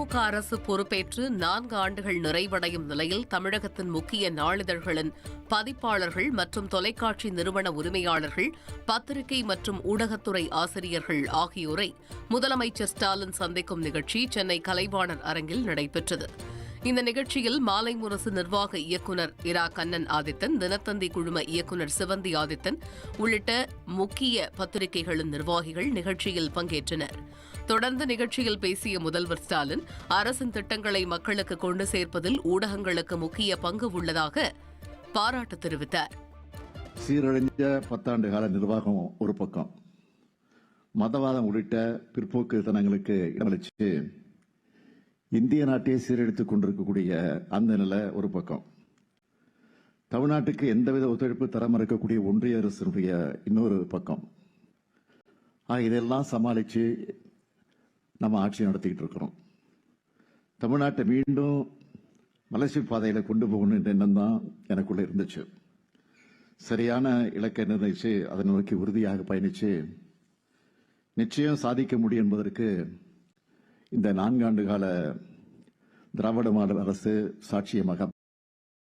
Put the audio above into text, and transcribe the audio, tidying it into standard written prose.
திமுக அரசு பொறுப்பேற்று 4 ஆண்டுகள் நிறைவடையும் நிலையில் தமிழகத்தின் முக்கிய நாளிதழ்களின் பதிப்பாளர்கள் மற்றும் தொலைக்காட்சி நிறுவன உரிமையாளர்கள், பத்திரிகை மற்றும் ஊடகத்துறை ஆசிரியர்கள் ஆகியோரை முதலமைச்சர் ஸ்டாலின் சந்திக்கும் நிகழ்ச்சி சென்னை கலைவாணர் அரங்கில் நடைபெற்றது. இந்த நிகழ்ச்சியில் மாலை முரசு நிர்வாக இயக்குநர் இரா கண்ணன் ஆதித்தன், தினத்தந்தி குழும இயக்குநர் சிவந்தி ஆதித்தன் உள்ளிட்ட முக்கிய பத்திரிகைகளின் நிர்வாகிகள் நிகழ்ச்சியில் பங்கேற்றனர். தொடர்ந்து நிகழ்ச்சியில் பேசிய முதல்வர் ஸ்டாலின், அரசின் திட்டங்களை மக்களுக்கு கொண்டு சேர்ப்பதில் ஊடகங்களுக்கு முக்கிய பங்கு உள்ளதாக பாராட்டு தெரிவித்தார். சீரழிஞ்ச 10 ஆண்டு கால நிர்வாகம் ஒரு பக்கம், மதவாதம் உள்ளிட்ட பிற்போக்கு தனங்களுக்கு இடமளிச்சு இந்திய நாட்டையே சீரழித்துக் கொண்டிருக்கக்கூடிய அந்த நிலை ஒரு பக்கம், தமிழ்நாட்டுக்கு எந்தவித ஒத்துழைப்பு தர மறுக்கக்கூடிய ஒன்றிய அரசுடைய இன்னொரு பக்கம், இதெல்லாம் சமாளித்து நம்ம ஆட்சி நடத்திக்கிட்டு இருக்கிறோம். தமிழ்நாட்டை மீண்டும் வளர்ச்சி பாதையில் கொண்டு போகணும் என்ற எண்ணம் தான் எனக்குள்ள இருந்துச்சு. சரியான இலக்கை நிர்ணயிச்சு அதை நோக்கி உறுதியாக பயணிச்சு நிச்சயம் சாதிக்க முடியும் என்பதற்கு இந்த 4 ஆண்டு கால திராவிட மாடல் அரசு சாட்சியமாக